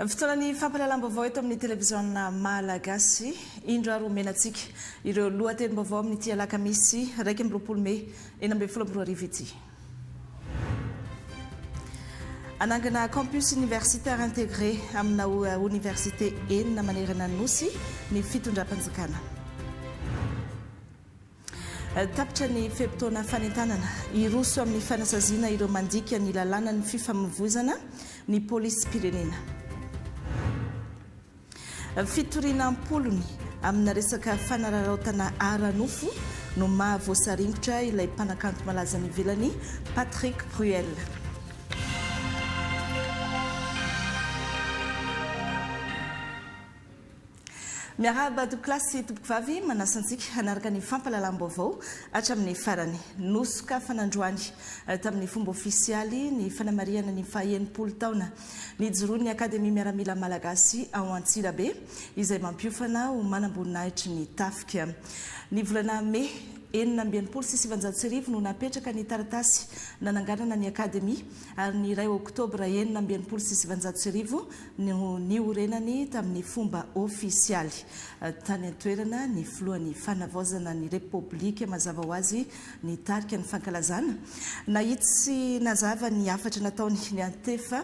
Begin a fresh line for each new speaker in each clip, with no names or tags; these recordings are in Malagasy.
Fotoanany fampalalam-baovao eto amin'ny televiziona malagasy indro ary omenatsika ireo lohatenim-baovao amin'ny ity alakamisy 20 Mey 2024 ity. Anangana campus universitaire intégré amina université enina manerana nosy ny fitondram-panjakana. Tapitra ny feptaona fanentanana iroso amin'ny fanasaziana ireo mandika ny lalàna ny fifamoivoizana ny polisy pirenena. Fitorianam-polony amina resaka fanararaotana ara-nofo no mahavoasaringotra ilay mpanakanto malaza ny ivelany Patrick Bruel. Miarahaba klasy tompoko vavy manasantsika hanaraka ny fampalalam-baovao hatramin'ny farany nosoka fanandroany tamin'ny fomba ofisialy ny fanamariana ny faha-80 taona ny joroan'ny Akademia Miaramila Malagasy ao Antsirabe izay mampiofana ho manamboninahitra ny tafika. Ny volana Mey 2026 no napetraka ny taratasy nananganana ny Akademia ary ny 2 Oktobra 2026 no niorenany tamin'ny fomba ofisialy tany antoerana ny filohan'ny fanavaozana ny Repoblika mazava ho azy ny tarika ny fankalazana nahitsy nazava ny afatra nataony ny antefa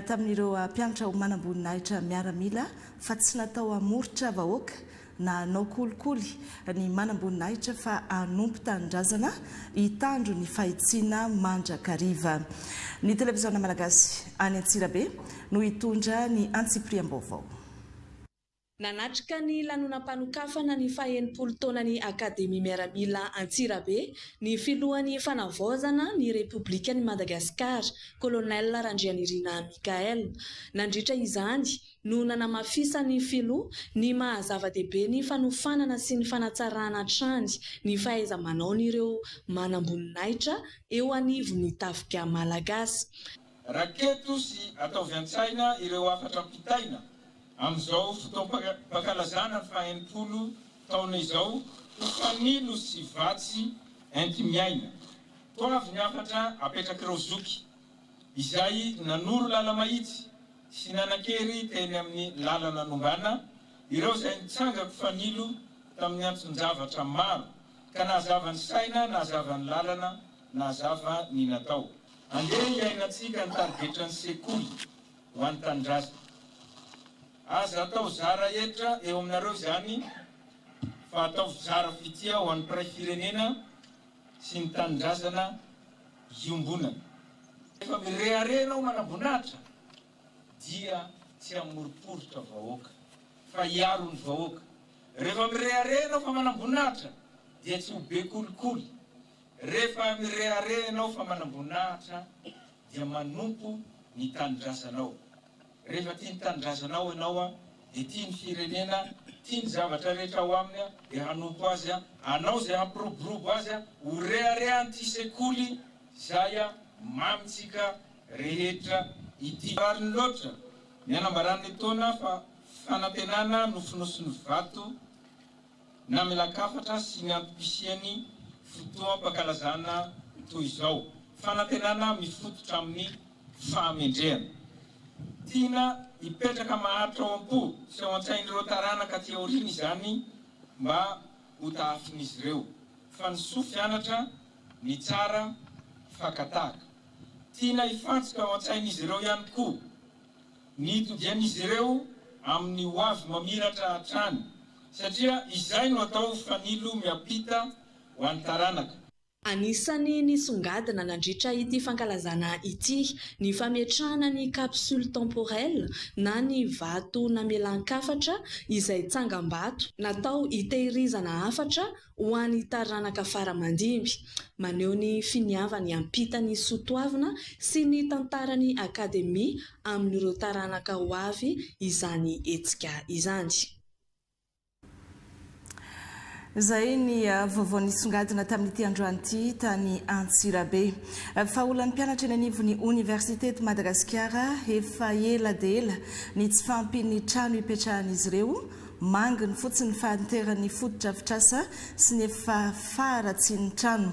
tamin'ireo mpianatra ho manamboninahitra miaramila fa tsy natao amoritra vahoaka na anao kolikoly ny manamboninahitra fa anompo tanindrazana hitandro ny fahitsiana mandrakariva. Ny televiziona malagasy any Antsirabe no hitondra ny antsipriam-baovao.
Nanatrika ny lanonam-panokafana ny faha-80 taonany Akademia Miaramila Antsirabe ny filohan'ny fanavaozana ny Repoblikan'i Madagasikara Colonel Randrianirina Mikael. Nandritra izany no nanamafisany filoha ny mahazava-dehibe ny fanofanana sy ny fanatsarana hatrany ny fahaiza-manaon'ireo manamboninahitra eo anivon'ny tafika malagasy.
Raketo sy ataovy an-tsaina ireo afatra mpitaina amin'izao fotoam-pakalazana faha-80 taona izao fanilo sy vatsy enti-miaina. Toavy ny afatra apetrak'ireo zoky izay nanoro lala mahitsy sy nanan-kery teny amin'ny lalana nombana ireo izay nitsangako fanilo tamin'ny antson-javatra maro ka nahazava ny saina, nahazava ny lalana, nahazava ny natao. Andeha iainantsika ny tarigetrany sekoly ho an'ny tanindrazana. Aza atao zara etra eo aminareo izany fa atao zara fitia ho an'ny piray-firenena sy ny tanindrazana iombonana. Rehefa mireharenao manambonatra dia tsy amoriporotra vahoaka fa hiaro ny vahoaka. Rehefa mireharenao fa manambonatra dia tsy ho be kolikoly. Rehefa mireharenao fa manambonatra dia manompo ny tanindrazanao. Rehefa tia ny tanindrazanao ianao dia tia ny firenena, tia ny zavatra rehetra ao aminy dia hanompo azy anao izay hampiroborobo azy ho reharehany ty sekoly izay mamitsika rehetra ity. Rariny loatra ny anambaran'ny taona fa fanantenana nofonosony vato na milakafatra sy ny antopisiany fotoam-pakalazana toy izao. Fanantenana mifototra amin'ny fahamendrehana. Tiana hipetraka maharitra ao am-po sy ao an-tsain'ireo taranaka ty aoriana izany mba ho tahafin'izy ireo. Fa ny soa fianatra ny tsara fakataka. Tiana hifantsika ao an-tsain'izy ireo ihany koa ny itodian'izy ireo amin'ny ho avy mamiratra hatrany satria izay no atao fanilo miampita ho an'ny taranaka.
Anisany nisongadina nandritra ity fankalazana ity ny fametrahana ny capsule temporelle na ny vato namelan-kafatra izay tsangam-bato natao hitehirizana hafatra ho an'ny taranaka faramandimby. Maneho ny finiavany ampitany soatoavina sy ny tantarany Akademia amin'ireo taranaka ho avy izany hetsika izany.
Zay ny vaovao nisongadina tamin'ity androany ity tany Antsirabe. Faholan'ny mpianatra eny anivon'ny Université de Madagasikara efa ela dia ela ny tsy fampin'ny trano hipetrahan'izy ireo manginy fotsiny fahanteran'ny fotodrafitrasa sy ny efa faratsiany trano.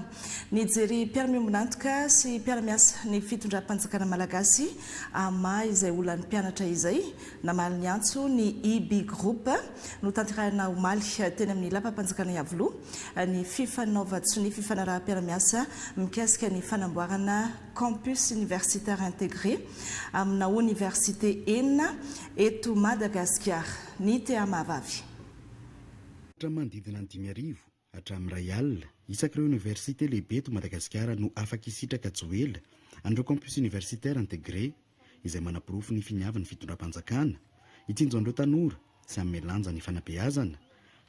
Nijery mpiara-miombonantoka sy mpiara-miasa ny fitondram-panjakana malagasy ama izay olan'ny mpianatra izay namaly ny antso ny IB Group no tanterahina omaly teny amin'ny lapam-panjakana Iavoloha ny fifanaova-tsy ny fifanaraha-mpiara-miasa mikasika ny fanamboarana campus universitaire intégré amina université enina eto Madagasikara ny Teamavavy.
Manodidina ny 5,000 hatramin'ny 1 alina isak'ireo université lehibe eto Madagasikara no afaka isitraka joela an'ireo campus universitaire intégré izay manapirofo ny finiavany fitondram-panjakana itsinjo an'ireo tanora sy amin'ny lanja ny fanabeazana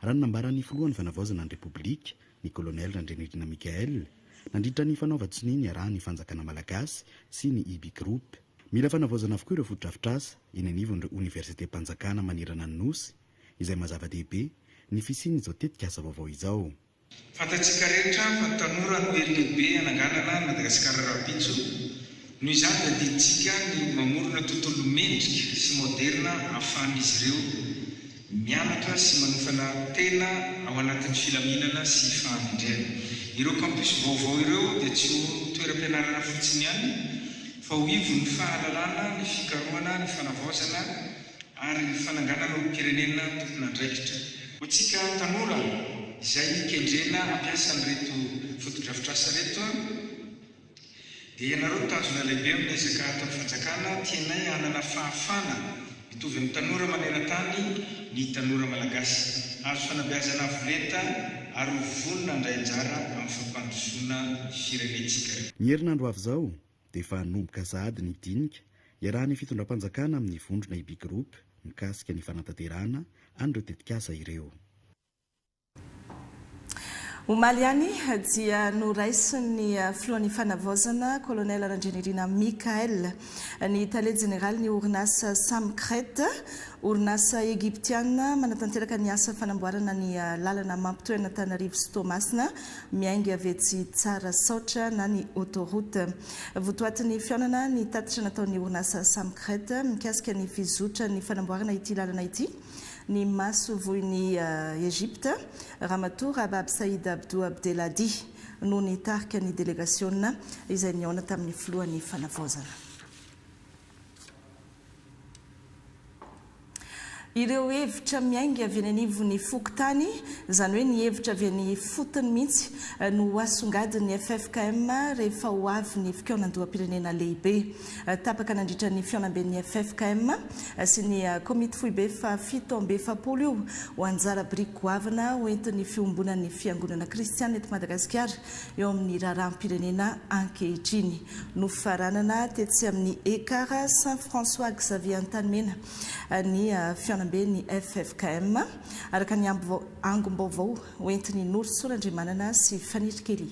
raha ny nambaran'ny filohan'ny fanavaozana ny Repoblika ny colonel Randrenirina Mikael nandritra ny fanaova-tsiny ny arahan'ny fanjakana malagasy sy ny IB Group. Mila fanavaozana avokoa ireo fotodrafitrasa eny anivon'ireo université mpanjakana manirana ny nosy izay mazava-dehibe ny fisiany izao tetika asa vaovao izao.
Fantatsika rehetra fa tanora no hery lehibe ananganana Madagasikara rapitso noho izany dia diditsika ny mamorona tontolo mendrika sy moderna ahafahan'izy ireo mianatra sy manofana tena ao anatin'ny filaminana sy fahamindrena. Ireo campus vaovao ireo dia tsy ho toeram-pianarana fotsiny ihany fa ho ivo ny fahalalana, ny fikarohana, ny fanavaozana ary ny fananganana olom-pirenena tompon'andraikitra. Hoantsika tanora izay kendrena ampiasa an'ireto fotodrafitrasa reto dia ianareo tanjona lehibe amin'ny ezaka atao fanjakana tianay hanana fahafana mitovy amin'ny tanora maneran-tany ny tanora malagasy azo fanabeazana avolenta ary ho vonona andray anjara amin'ny fampandrosoana firenentsika.
Ny herinandro avy izao dia efa hanomboka sahady ny dinika iarahan'ny fitondram-panjakana amin'ny vondrona IB Group mikasika ny fanatanterahana an'ireo tetikasa ireo.
Omaly ihany dia noraisin'ny filohan'ny fanavaozana colonel Randrenirina Mikael ny tale général ny orinasa Samkret orinasa Egyptiana manatanteraka ny asa fanamboarana ny lalana mampitoerana Antananarivo sy Toamasina miainga avetsy tsara saotra na ny autoroute. Votoatin'ny fionana ny tatitra nataon'ny orinasa Samkret mikasika ny fizotra ny fanamboarana ity lalana ity ny maso voin'ny Egypte Ramatoa Rabab Saïd Abdou Abdelhadi no nitarika ny délégation izay niona tamin'ny filohan'ny fanavaozana. Ireo hevitra miainga avy any anivon'ny fokontany izany hoe ny hevitra avy any fotony mihitsy no asongadin'ny FFKM rehefa ho avy ny fikonan-doham-pirenena lehibe. Tapaka nandritra ny fionamben'ny FFKM sy ny komity foibe fa 770 io ho anjara biriky goavana hoentin'ny fiombonan'ny fiangonana kristiana eto Madagasikara eo amin'ny raharaham-pirenena ankehitriny. Nofaranana tetsy amin'ny ekara Saint-François Xavier Antanimena ny fionamben'ny ny FFKM araka ny angom-baovao hoentin'ny Noro Sorandriamanana sy Fanirikely.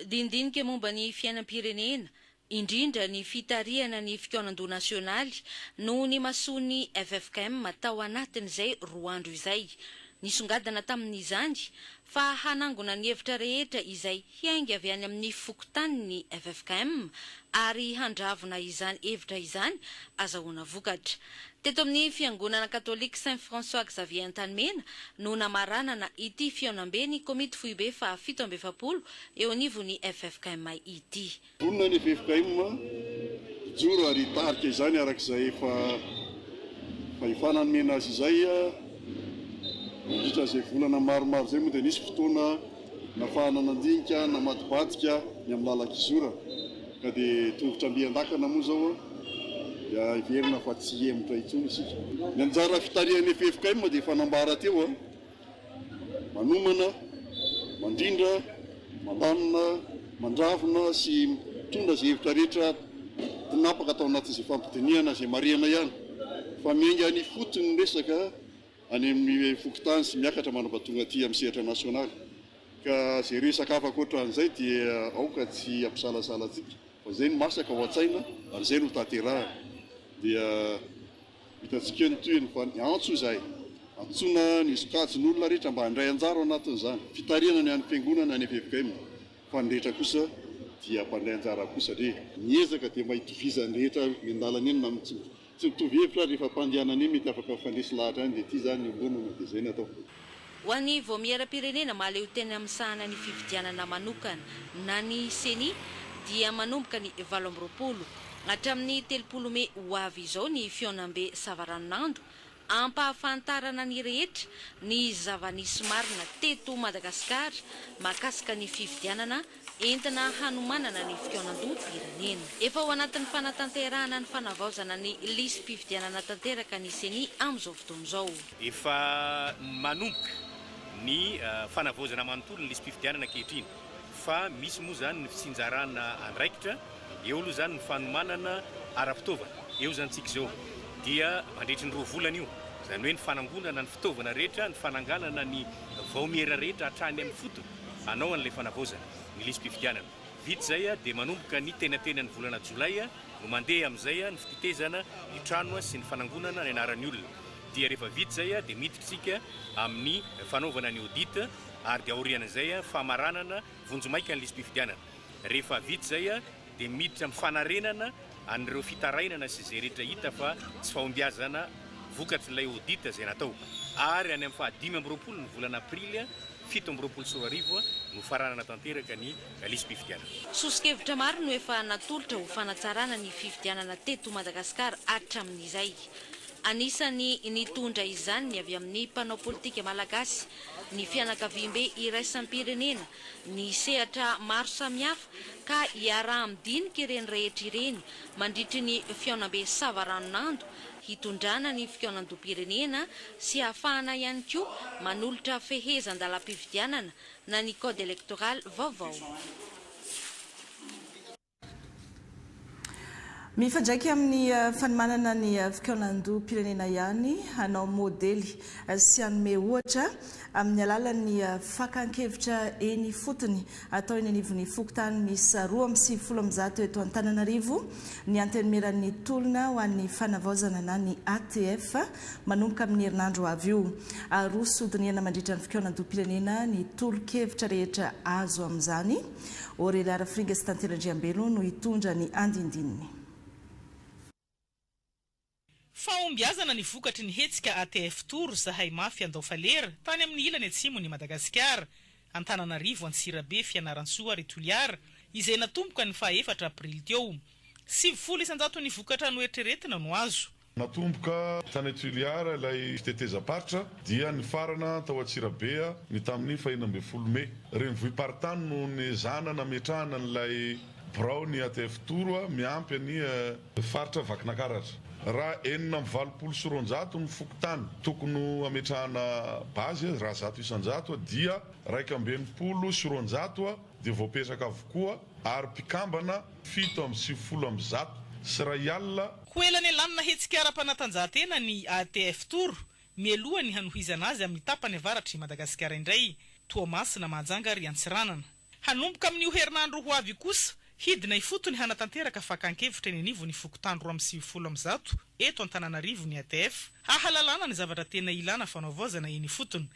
Dindinika momba ny fiainam-pirenena indrindra ny fitariana ny fikonan-doha nasionaly no ny masoany FFKM tao anatin'izay 2 andro izay. Nisongadana tamin'izany fa hanangona ny hevitra rehetra izay hiainga avy any amin'ny fokontany ny FFKM ary handravona izany hevitra izany azahoana vokatra. Teto amin'ny fiangonana katolika Saint-François Xavier Antanimena no namaranana ity fionambe ny komity foibe fa 770 eo anivon'ny FFKM ity.
Vonona ny FFKM joro ary tarika izany arak'izay fa ifanamena azy izay indritra izay volana maromaro zay moa dia nisy fotoana nafahana nandinika namatobadika ny amin'ny lalak'izora ka dia tongotra ambian-dakana moa zao dia iverina fa tsy emotra intsony isika. Ny anjara fitarihan'ny FFKM dia fanambara teo manomana, mandrindra, mandanina, mandravona sy mitondra izay hevitra rehetra tinapaka atao anatin'izay fampitiniana izay mariana ihany fa miainga ny fotony ny resaka any amin'ny fokontany sy miakatra manam-pahatonga aty amin'ny sehatra nasionaly. Ka izay resaka afaka ohatran'izay dia aoka tsy ampisalasala antsika fa izay no masaka ho an-tsaina ary izay no tanterahana. Dia hitantsika ny toyany fa ny antso izay antsona ny sokajin'olona rehetra mba handray anjara ao anatin'izany fitariana ny an'ny fiangonana ny FFKM fa ny rehetra kosa dia mpandray anjara kosa satria niezaka dia mba hitovizany rehetra ny andalana eny na tsy mitovy hevitra rehefa mpandianana iny mety afaka fandresy lahatra any dia ity zany ombonana dia zay natao.
Ho an'ny voamiera-pirenena mahaleo teny amin'ny sahana ny fividianana manokana na ny seni dia manomboka ny 20 hatramin'ny 30 Mey ho avy izao ny fionam-be Savaranando ampahafantarana ny rehetra ny zava-nisy marina teto Madagasikara mahakasika ny fividianana entina hanomanana ny fionan-doha-pirenena. Efa ao anatin'ny fanatanterahana ny fanavaozana ny lisy mpividianana tanteraka ny seni amin'izao fotoana izao.
Efa manomboka ny fanavaozana manontolo ny lisy mpividianana ankehitriny fa misy moa zany ny fitsinjarana andraikitra eo aloha zany ny fanomanana ara-fitaovana eo zany tsika zao dia mandritry ny 2 volana io zany hoe ny fanangonana ny fitaovana rehetra ny fananganana ny vaomiera rehetra hatrany amin'ny fotony anao an'ilay fanavaozana ny lisy mpividianana vita zay dia manomboka ny tenatena ny volana jolay no mandeha amin'izay ny fititezana ny trano sy ny fanangonana ny anaran'ny olona dia rehefa vita zay dia miditra amin'ny fanaovana ny audit ary dia aorian'izay famaranana vonjomaika ny lisy mpividianana rehefa vita zay dia miditra amin'ny fanarenana an'ireo fitarainana sy zay rehetra hita fa tsy fahombiazana vokatry n'ilay audit zay natao ary any amin'ny 15 ny volana aprily 17 sy 20 no faranana tanteraka ny lisy mpividianana.
Sosikevitra maro no efa natolotra ho fanatsarana ny fividianana teto Madagasikara hatramin'izay. Anisany nitondra izany ny avy amin'ny mpanao politika malagasy ny fianakaviam-be iraisam-pirenena ny sehatra maro samihafa ka iaraha-midinika ireny rehetra ireny mandritry ny fionam-be Savaranando hitondrana ny fionan-doha-pirenena sy ahafahana ihany koa manolotra fehezan-dalam-pividianana na ny code électoral vaovao.
Mifandraiky amin'ny fanomanana ny fionan-doha-pirenena ihany hanao modely sy hanome ohatra amin'ny alalan'ny fakan-kevitra eny fotony atao eny anivon'ny fokontany misy 2.7 eto Antananarivo ny antenimiran'ny tolona ho an'ny fanavaozana na ny ATF manomboka amin'ny herinandro avy io. Roa sodiniana mandritra ny fionan-doha-pirenena ny tolo-kevitra rehetra azo amin'izany. Orely Arafringa sy Tanterandriambelo no hitondra ny andindininy.
Fahombiazana ny vokatry ny hetsika ATF Tour zahay mafy Andao-Falera tany amin'ny ilany atsimo ny Madagasikara Antananarivo Antsirabe Fianaratsoa Retoliara izay natomboka ny 4 Aprily teo 700 ny vokatra noeritreretina no azo.
Natomboka tany Retoliara ilay fiteteza-paritra dia ny farana tao Antsirabe ny tamin'ny 12 Mey reny vohipartany no ny zana nametrahana n'ilay brao ny ATF Tour miampy ny faritra Vakinakaratra. Raha 720 ny fokotany tokony ametrahana bazy raha 100 dia 220 dia voapetraka avokoa ary mpikambana 770 sy ray alina.
Koelany lanina hetsika ara-panatanjahantena ny ATF Tour mieloha ny hanohizana azy amin'ny tapany avaratry Madagasikara indray Toamasina Mahajanga ry Antsiranana. Hanomboka amin'ny herinandro ho avy kosa hidina ifotony hanatanteraka fakan-kevitra eny anivon'ny fokontany 2.7 eto Antananarivo ny ATF hahalalana ny zavatra tena ilana fanaovozana eny ifotony.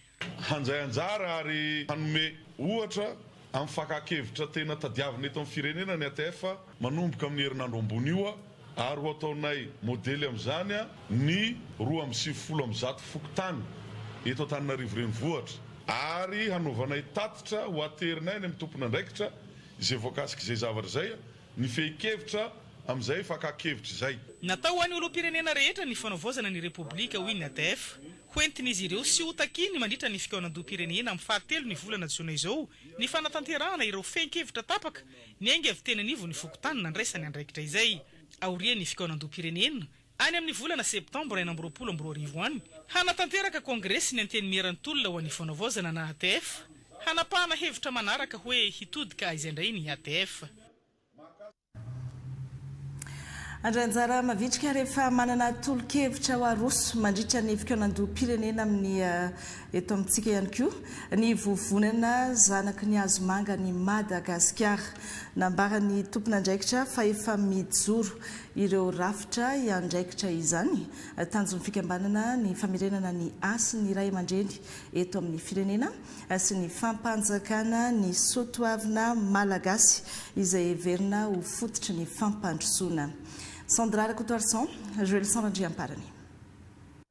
Hanjay anjara ary hanome ohatra amin'ny fakan-kevitra tena tadiavina eto amin'ny firenena ny ATF manomboka amin'ny herinandro ambony io ary ho ataonay modely amin'izany ny 2.7 fokotany eto Antananarivo renivohitra ary hanovanay tatitra ho aterinay ny amin'ny tompona andraikitra izay voakasika izay zavatra zay ny fehi-kevitra amin'izay fakan-kevitra izay.
Natao any olo-pirenena rehetra ny fanaovozana ny Repoblika hoy ny ATF hoentin'izy ireo sy ho takiny mandritra ny fionan-doha-pirenena amin'ny 7 ny volana Jona izao ny fanatanterahana ireo fehi-kevitra tapaka ny ainga avy teny anivon'ny fokontany nandraisany andraikitra izay. Aorian'ny fionan-doha-pirenena any amin'ny volana Septambra 2022 any hanatanteraka kongresy ny antenimiran'ny tolona ho an'ny fanaovozana na ATF hanapahana hevitra manaraka hoe hitodika aiza indray ny ATF.
Andranjara mavitrika rehefa manana tolo-kevitra ho aroso mandritra ny fionan-doha-pirenena amin'ny eto amintsika ihany koa ny vovonana zanaky ny hazo manga ny Madagasikara nambarany tompon'andraikitra fa efa mijoro ireo rafitra iandraikitra izany tanjon'ny fikambanana ny famerenana ny asy ny ray aman-dreny eto amin'ny firenena sy ny fampanjakana ny soatoavina malagasy izay heverina ho fototry ny fampandrosoana. Sandra Coutoarson, Joël Sanandriamparany.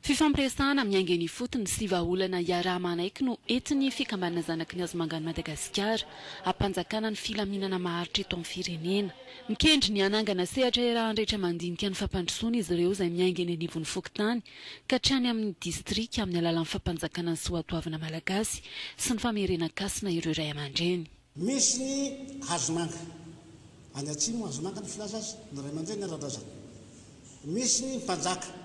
Fifampiresahana miainga ny fotony sy vahaolana iaraha-manaiky no entiny fikambanana zanaky ny Azomangany Madagasikara hampanjakana ny filaminana maharitra eto amin'ny firenena. Mikendry ny anangana sehatra irahan-drehetra mandinika ny fampandrosoana izy ireo izay miainga eny anivon'ny Fokontany ka hatrany amin'ny distrika amin'ny alalan'ny fampanjakana ny soatoavana malagasy sy ny famerenan-kasina ireo iray aman-dreny.
Misy ny Azomanga any atsimo Azomanga ny filaza azy ny ray aman-dreny ara-drazana. Misy ny mpanjaka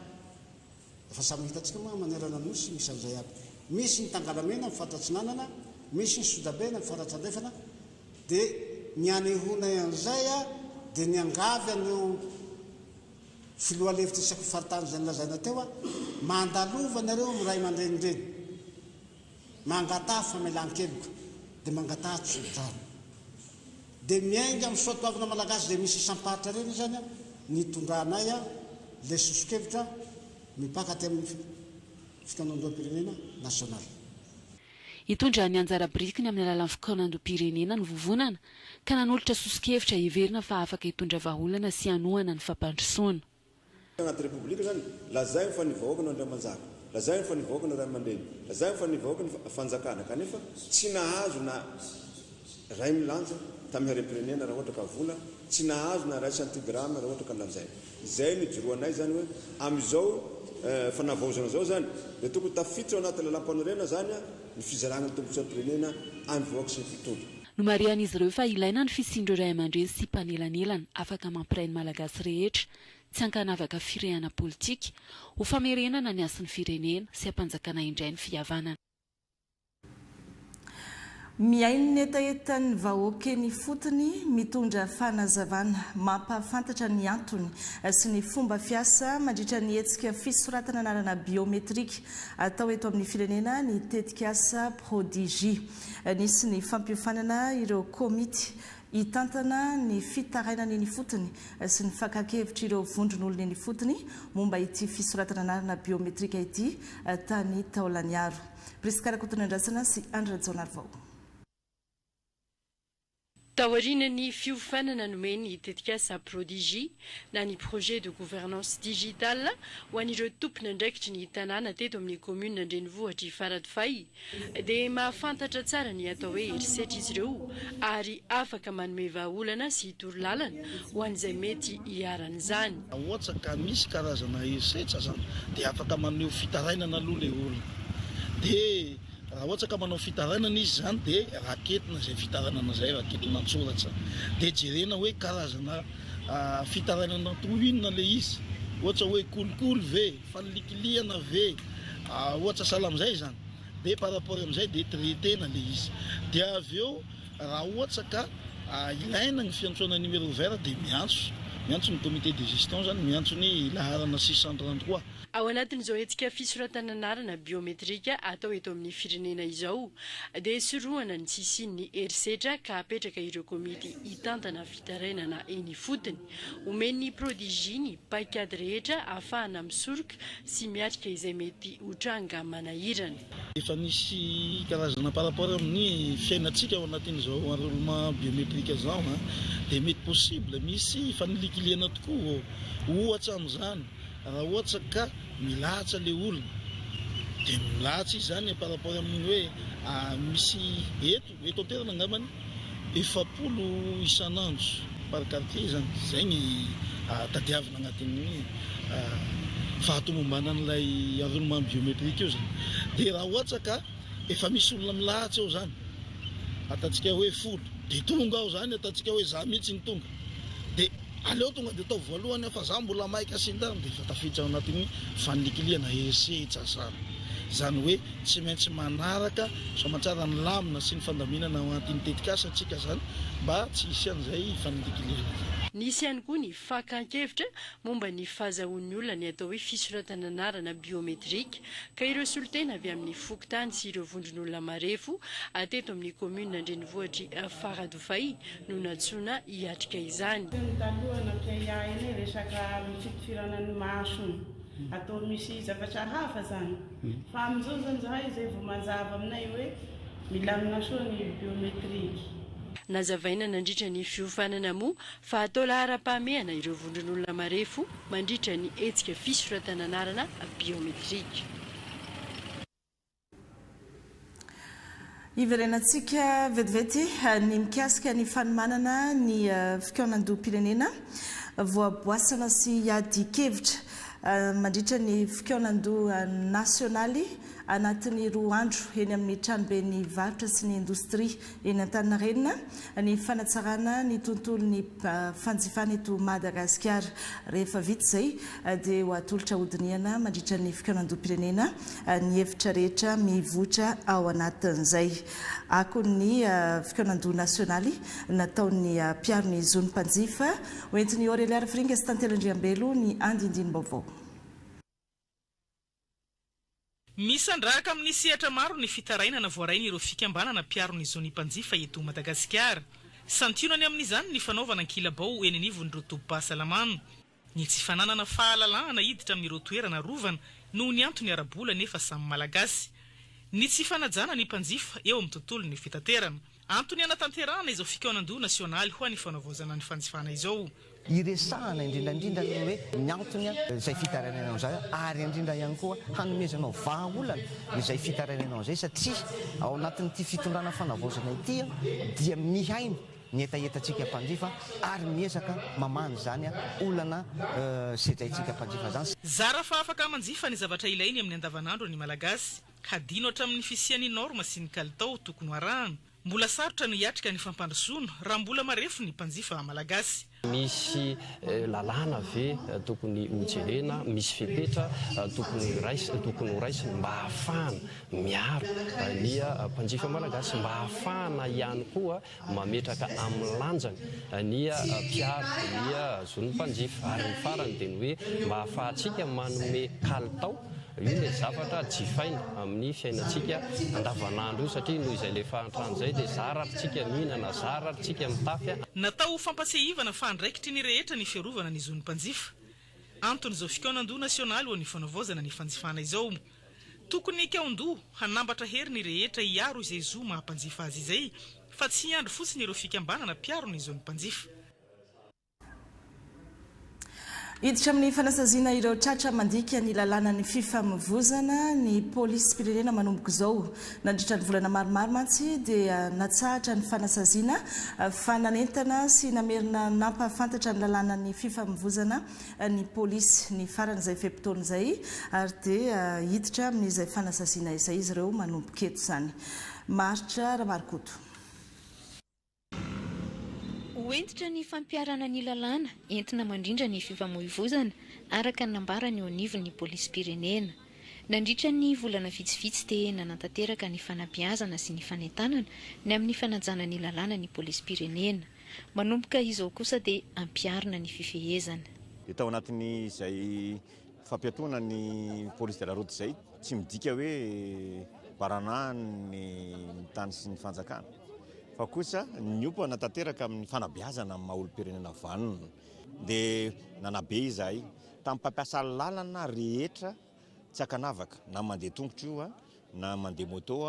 efa samy hitantsika moa manerana nosy misy an'izay aby. Misy ny Tangalamena ny fatatsinanana, misy ny Sodabena ny faratsandrefana, dia ny anehona an'izay dia ny angavy an'io filoha lefitra isaky faritany izay nilazaina teo mandalova nareo amin'ny ray aman-dreny reny, mangatà famelan-keloka dia mangatà tsodrano. Dia miainga amin'ny soatoavana malagasy dia misy isampahatra reny zany nitondranay le sosokevitra mipakatry amin'ny fikanondroam-pirenena nasionaly.
Hitondra ny anjara birikiny amin'ny alalan'ny fikanondroam-pirenena ny vovonana ka nanolotra sosokevitra hiverina fa afaka hitondra vahaolana sy hanohana ny fampandrosoana.
Anaty repoblika zany lazay fa ny vahoaka ny Andriamanjaka, lazay fa ny vahoaka ny ray aman-dreny, lazay fa ny vahoaka ny fanjakana, kanefa tsy nahazo na ray milanja tamin'ny harem-pirenena raha ohatra ka vola, tsy nahazo na ray centigrame raha ohatra ka lanjay. Izay ny joroanay zany hoe amin'izao fanavaozana zao zany dia tokony tafiditra ao anaty lalam-panorena zany ny fizarana ny tombotsoam-pirenena amin'ny vahoaka sy ny fitondra.
No marian'izy ireo fa ilaina ny fisindro ray aman-dreny sy mpanelanelana afaka mampiray ny malagasy rehetra tsy hankanavaka firehana politika ho famerenana ny asin'ny firenena sy hampanjakana indray ny fihavanana.
Miainy etaetan'ny vahoaka ny fotony mitondra fanazavana mampahafantatra ny antony sy ny fomba fiasa mandritra ny hetsika fisoratana anarana biometrika atao eto amin'ny firenena ny tetika asa prodigie. Nisy ny fampiofanana ireo komity hitantana ny fitarainany ny fotony sy ny fakakevitra ireo vondron'olona ny fotony momba ity fisoratana anarana biometrika ity tany Taolaniaro. Priskara Kotona Andrasana sy Andra Jonarvao.
Tawarina ny fiofanana nomeny tetika asa prodigie na ny projet de gouvernance digitale ho an'ireo tompona andraikitry ny tanàna teto amin'ny commune Andrenivohitra Faradofay dia mahafantatra tsara ny atao hoe herisetra izy ireo ary afaka manome vahaolana sy torolalana ho an'izay mety hiaran'izany.
Ohatra ka misy karazana herisetra zany dia afaka maneho fitarainana aloha le olona. Dia raha ohatra ka manao fitarainana izy zany dia raketina izay fitarainana izay raketina an-tsoratra dia jerena hoe karazana fitarainana tohinona le izy, ohatra hoe kolokolo ve, fanilikiliana ve, ohatra sahala amin'izay zany dia par rapport amin'izay dia traitena le izy. Dia avy eo raha ohatra ka ilaina ny fiantsoana numéro vert dia miantso ny comité de gestion zany miantso ny laharana 633.
Ao anatin'izao hetsika fisoratana anarana biometrika atao eto amin'ny firenena izao dia sorohana ny sisian'ny herisetra ka apetraka ireo komity hitantana fitarainana eny fotony omeny prodigie ny paikady rehetra ahafahana misoroka sy miatrika izay mety hotranga manahirana.
Efa nisy karazana par rapport amin'ny fiainantsika ao anatin'izao enrôlement biometrika zao dia mety possible misy fanilikiliana tokoa ohatra amin'izany raha ohatra ka milahatra le olona dia milahatra izy zany par rapport amin'ny hoe misy eto an-toerana angambany 700 isanandro par quartier zany zay ny tadiavina anatin'ny fahatomombanan'ilay enrôlement biometrika io zany. Dia raha ohatra ka efa misy olona milahatra eo zany ataontsika hoe 10 dia tonga ao zany ataontsika hoe za mihitsy ny tonga dia aleo tonga dia atao voalohany fa za mbola maika sindana dia efa tafiditra ao anatin'ny fanilikiliana herisetra zany hoe tsy maintsy manaraka soamantsara ny lamina sy ny fandaminana ao anatin'ny tetikasa atsika zany mba tsy hisy an'izay fanilikiliana.
Nisy ihany koa ny fakan-kevitra momba ny fahazahoan'ny olona ny atao hoe fisoratana anarana biometrika ka ireo solotena avy amin'ny Fokontany sy ireo vondron'olona marefo ateto amin'ny commune Andrenivohitra Faradofay no natsoina hiatrika izany.
Talohana eny resaka fifiranan'ny maso atao misy zavatra hafa zany fa amin'izao zany zahay izay vao mazava aminay hoe milamina soa ny biometrika.
nazavaina nandritra ny fiofanana moa fa atao lahara-pahamehana ireo vondron'olona marefo mandritra ny hetsika fisoratananarana biometrika.
Iverenantsika vetivety ny mikasika ny fanomanana ny fikaonan-doha-pirenena voaboasana sy adi-kevitra mandritra ny fikaonan-doha nasionaly anatin'ny 2 andro eny amin'ny tranobe ny varotra sy ny indostria eny Antaninarenina ny fanatsarana ny tontolon'ny fanjifana eto Madagasikara. Rehefa vita izay dia ho atolotra hodiniana mandritra ny fikaonan-doha-pirenena ny hevitra rehetra mivoatra ao anatin'izay. Ako ny fikaonan-doha nasionaly nataon'ny mpiaro-ny zony mpanjifa hoentin'ny Aurélie Arifringa sy Tantely Andriambelo ny andindiny-baovao.
Misandraka amin'ny sehatra maro ny fitarainana voaraina ireo fikambanana mpiaro-ny zony mpanjifa eto Madagasikara. Santionany amin'izany ny fanaovana ankilabao eny anivon'ireo tobi-pahasalamana. Ny tsy fananana fahalalahana hiditra amin'ireo toerana rovana noho ny antony arabola nefa samy malagasy. Ny tsy fanajana ny mpanjifa eo amin'ny tontolon'ny fitaterana. Antony anatanterahana izao fikaonan-doha nasionaly ho an'ny fanaovozana ny fanjifana izao.
Iresahana indrindrandrindra ny hoe ny antony izay fitarainanao izay ary indrindra ihany koa hanomezanao vahaolana izay fitarainanao izay satria ao anatin'ity fitondrana fanavozana ity dia mihaino ny etaetantsika mpanjifa ary miezaka mamany zany olana sedraintsika mpanjifa zany.
Zara fa afaka manjifa ny zavatra ilainy amin'ny andavanandro ny malagasy hadino hatramin'ny fisian'ny norma sy ny kalitao tokony arahana. Mbola sarotra ny hiatrika ny fampandrosoana raha mbola marefo ny mpanjifa malagasy.
Misy lalàna ve tokony hojerena, misy fepetra tokony ho raisina mba hahafahana miaro ny mpanjifa malagasy, mba hahafahana ihany koa mametraka amin'ny lanjany ny mpiaro ny zony mpanjifa ary ny farany dia ny hoe mba hahafahantsika manome kalitao io le zavatra jifaina amin'ny fiainantsika andavanandro satria noho izay le fahantrano izay dia zaratritsika mihinana, zaratritsika mitafy.
Natao fampatsehivana fa andraikitry ny rehetra ny fiarovana ny zony mpanjifa. Antony izao fikaonan-doha nasionaly ho ny fanaovozana ny fanjifana izao. Tokony ikaon-doha hanambatra hery ny rehetra hiaro izay zo mahampanjifa azy izay fa tsy andro fotsiny ireo fikambanana mpiaro ny zony mpanjifa. Hiditra amin'ny fanasaziana ireo tratra mandika ny lalàna ny fifamoivoizana ny polisy pirenena manomboka izao nandritra ny volana maromaro mantsy dia natsahatra ny fanasaziana fananentana sy namerina nampahafantatra ny lalàna ny fifamoivoizana ny polisy ny farany izay fepitaona izay ary dia hiditra amin'izay fanasaziana izay izy ireo manomboka eto izany. Maritra Ramarikoto.
Hoentitra ny fampiarana ny lalàna entina mandrindra ny fifamoivoizana araka ny nambarany eo anivon'ny polisy pirenena. Nandritra ny volana vitsivitsy dia nanantanteraka ny fanabeazana sy ny fanentanana ny amin'ny fanajana ny lalàna ny polisy pirenena. Manomboka izao kosa dia ampiarina ny fifehezana.
Tao anatin'ny izay fampiatoana ny polisy de la route izay tsy midika hoe baranahany ny tany sy ny fanjakana. Fa kosa ny ompo natanteraka amin'ny fanabeazana amin'ny maha-olo-pirenena vanona dia nanabe izahay tamin'ny mpampiasa lalana rehetra tsy akanavaka na mandeha tongotra io na mandeha moto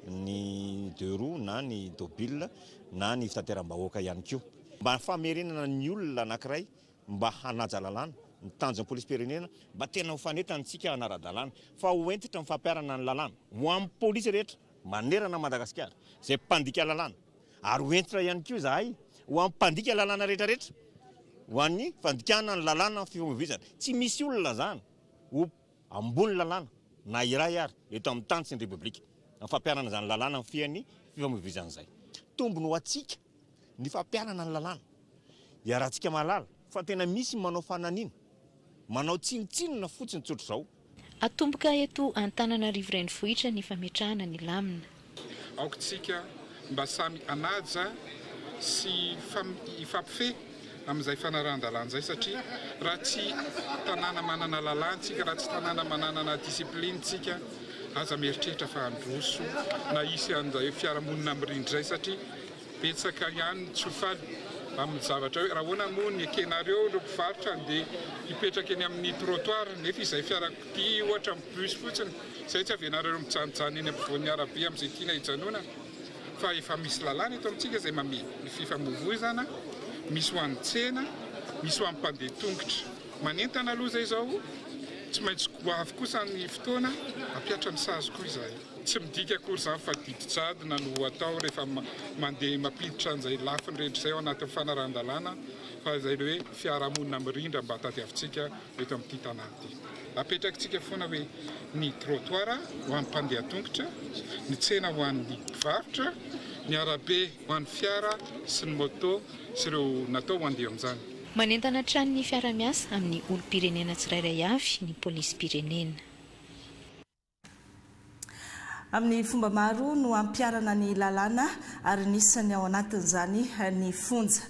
ny deux roues na ny tôbile na ny fitateram-bahoaka ihany koa mba famerenana ny olona anankiray mba hanaja lalàna ny tanjon'ny polisy pirenena mba tena ho fanentantsika anara-dalàna fa hoentitra mifampiarana ny lalàna ho amin'ny polisy rehetra manerana Madagasikara izay mpandika lalàna ary hoentitra ihany koa izahay ho amin'ny mpandika lalàna rehetrarehetra ho an'ny fandikana ny lalàna fifamoivoizana tsy misy olona zany ho ambony lalàna na iray ary eto amin'ny tany sy ny repoblika amin'ny fampiarana zany lalàna amin'ny fian'ny fifamoivoizana izay tombony ho antsika ny fampiarana ny lalàna iarahantsika malala fa tena misy manao fananina manao tsinitsinina fotsiny tsotro izao.
Atomboka eto Antananarivo renivohitra ny fametrahana ny lamina.
Aokatsika mba samy anaja sy ifampifehy amin'izay fanaran-dalàna izay satria raha tsy tanàna manana lalàntsika, raha tsy tanàna manana disiplinitsika aza mieritreritra fa androso na isy an'izay fiarahamonina mirindra izay satria betsaka ihany tsy ho faly amin'ny zavatra hoe raha hoana moa ny ekenareo ireo mpivarotra dia hipetraka eny amin'ny trottoir nefa izay fiarakodia ohatra amin'ny bus fotsiny izay tsy avenareo mijanojano eny ampovoan'ny arabe amin'izay tiana hijanona fa efa misy lalàna eto amintsika izay mame ny fifamoivoizana, misy ho an'ny tsena, misy ho an'ny mpandeha tongotra. Manentana aloha zay zao tsy maintsy goavy kosa ny fotoana ampiatra ny sazy koa izay. Tsy midika akory zany fa didijadona no atao rehefa mandeha mampiditra an'izay lafiny rehetra izay ao anatin'ny fanarahan-dalàna fa izay hoe fiarahamonina mirindra mba tadiavintsika eto amin'ity tanàna ity. Apetrakintsika foana hoe ny trottoir ho an'ny mpandeha tongotra, ny tsena ho an'ny mpivarotra, ny arabe ho an'ny fiara sy ny moto sy ireo natao handeha amin'izany.
Manentana trano ny fiara-miasa amin'ny olom-pirenena tsirairay avy ny polisy-pirenena.
Amin'ny fomba maro no ampiarana ny lalàna ary nisany ao anatin'izany ny fonja.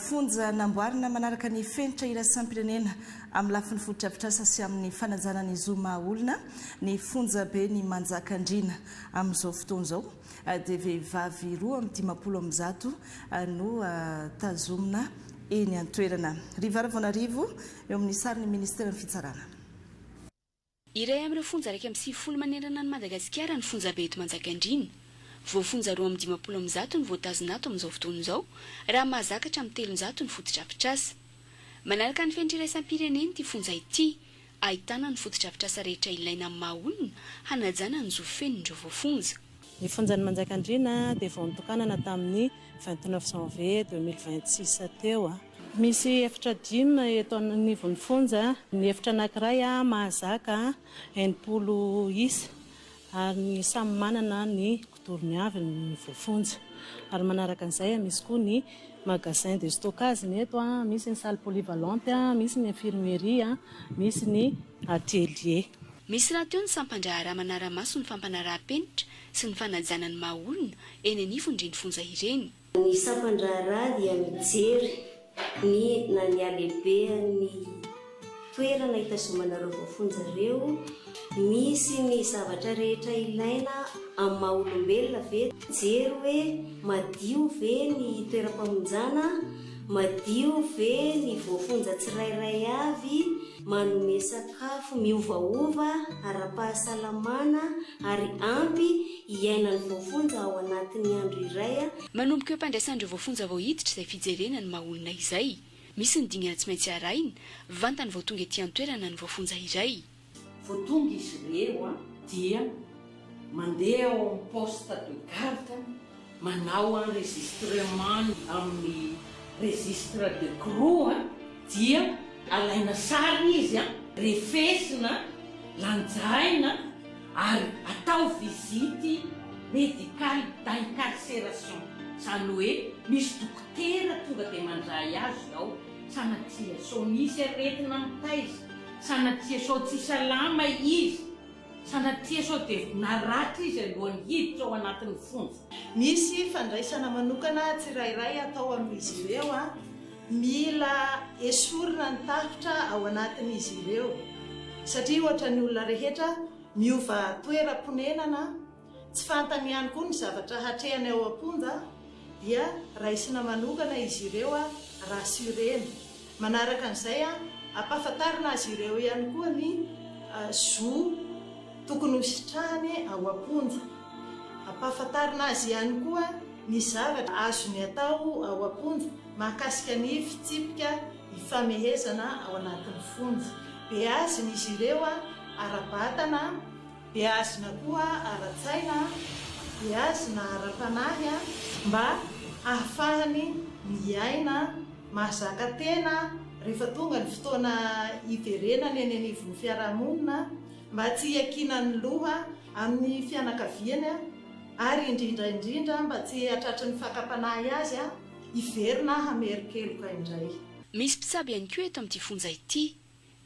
Fonja namboarina manaraka ny fenitra iraisam-pirenena amin'ny lafiny fototra-afitrasa sy amin'ny fanajana ny zoma olona ny fonja be ny manjakandrina amin'izao fotoana izao dia vehivavy 2 no tazomina eny an-toerana. Rivarivonarivo eo amin'ny sarin'ny ministeran'ny fitsarana.
Iray amin'ireo fonja 150 manerana ny Madagasikara ny fonja be eto Manjakandrina. Voafonja 250 ny voatazonato amin'izao fotoana izao raha mahazakatra amin'ny 300 ny fototra-afitrasa. Manaraka ny fenitra iraisam-pirenena ity fonja ity, ahitana ny fototra-afitrasa rehetra ilaina amin'ny maha-olona hanajana ny zofenin'ireo voafonja.
Ny fonjan'ny Manjakandrina dia vao nitokanana tamin'ny 29 janvier 2026 teo. Misy efitra 5 eto anivon'ny fonja, ny efitra anankiray mahazaka 80 isa ary ny samy manana ny kidorony avy ny voafonja. Ary manaraka an'izay misy koa ny magasin de stockage eto, misy ny salle polyvalente, misy ny infirmerie, misy ny atelier.
Misy raha teo ny sampandraharaha manara-maso ny fampanaraha-penitra sy ny fanajana ny maha-olona eny anivon'ireny fonja ireny.
Ny sampandraharaha dia mijery ny na ny alehibe ny toerana hitazomana ireo voafonja ireo, misy ny zavatra rehetra ilaina amin'ny maha-olombelona ve, jery hoe madio ve ny toeram-pamonjana, madio ve ny voafonja tsirairay avy, manome sakafo miovaova ara-pahasalamana ary ampy iaina ny voafonja ao anatin'ny andro iray.
Manomboka eo ampandraisan'ireo voafonja vao hiditra izay fijerena ny maha-olona izay. Misy ny dingana tsy maintsy arahina vantany vao tonga ety an-toerana ny voafonja iray.
Vao tonga izy ireo dia mandeha ao amin'ny poste de garde, manao enregistrement amin'ny registre de croix, dia alaina sary izy, refesina, lanjaina ary atao visity médicale d'incarcération. Izany hoe misy dokotera tonga dia mandray azy ao, sanatria sao misy aretina mitaiza, sanatria sao tsy salama izy, sanatria sao dia naratra izy alohan'ny hiditra ao anatin'ny fonja.
Misy fandraisana manokana tsirairay atao amin'izy ireo, mila esorina ny tafitra ao anatin'izy ireo. Satria ohatra ny olona rehetra miova toeram-ponenana, tsy fantany ihany koa ny zavatra hatrehany ao am-ponja, dia raisina manokana izy ireo rasurena. Manaraka an'izay ampahafantarina azy ireo ihany koa ny zo tokony hositrahany ao am-ponja. Ampahafantarina azy ihany koa ny zavatra azony atao ao am-ponja mahakasika ny fitsipika ifamehezana ao anatin'ny fonja. Beazina izy ireo ara-batana, beazina koa ara-tsaina, beazina ara-panahy mba ahafahany miaina mahazaka tena rehefa tonga ny fotoana iverenany eny anivon'ny fiarahamonina, mba tsy hiakiana ny loha amin'ny fianakaviany ary indrindraindrindra mba tsy hatratra ny fakapanahy azy iverina hamerikeloka indray.
Misy mpitsabo ihany koa eto amin'ity fonja ity.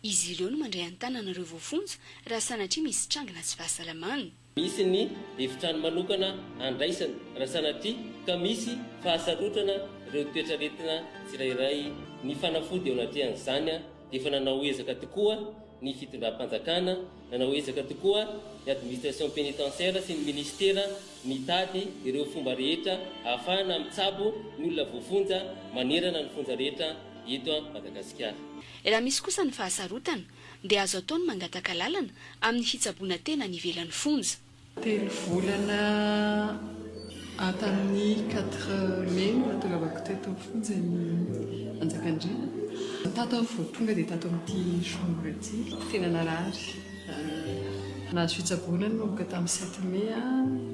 Izy ireo no mandray an-tanana ireo voafonja raha sanatria misy trangana tsy fahasalamana.
Misy ny efitrano manokana andraisana raha sanatria ka misy fahasarotrana ireo toetraretina tsirairay. Ny fanafody ao anatin'izany dia efa nanao ezaka tokoa ny fitondram-panjakana, nanao ezaka tokoa ny administration pénitentiaire sy ny ministera mitady ireo fomba rehetra ahafahana mitsabo ny olona voafonja manerana ny fonja rehetra eto Madagasikara.
Raha misy kosa ny fahasarotana dia azo ataony mangataka lalana amin'ny hitsaboana tena ny ivelan'ny fonja.
3 volana
Tamin'ny 4 mai natongavako teto fonja ny Anjakandriana. Tato vao tonga dia tato amin'ity chambre ity tena narary. Nahazo fitsaboana nomboka tamin'ny 7 mai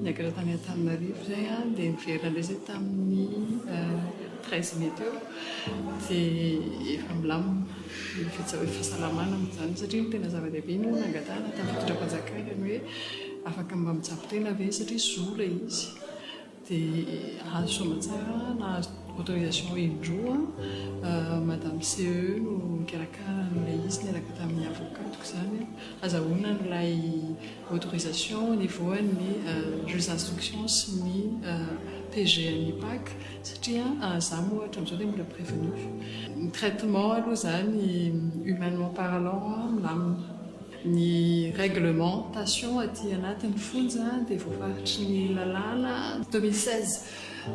niakatra tany Antananarivo zay dia miverina indray zay tamin'ny 13 mai teo dia efa milamina fahasalamana amin'izany satria tena zava-dehibe no nangatahana tamin'ny fitondram-panjakana hoe afaka mba mitsabo tena ve satria zola izy dia azo soamantsara nahazo autorisation indroa madame CE no mikarakara n'ilay izy niaraka tamin'ny avokatoko izany azahoana n'ilay autorisation au niveau ny juge d'instruction sy ny PG ny PAC satria za moa hatramin'izao dia mbola prévenu ny traitement aloha zany humainement parlant milamina ny réglementation aty anatin'ny fonja dia voafaritry ny lalàna 2016 013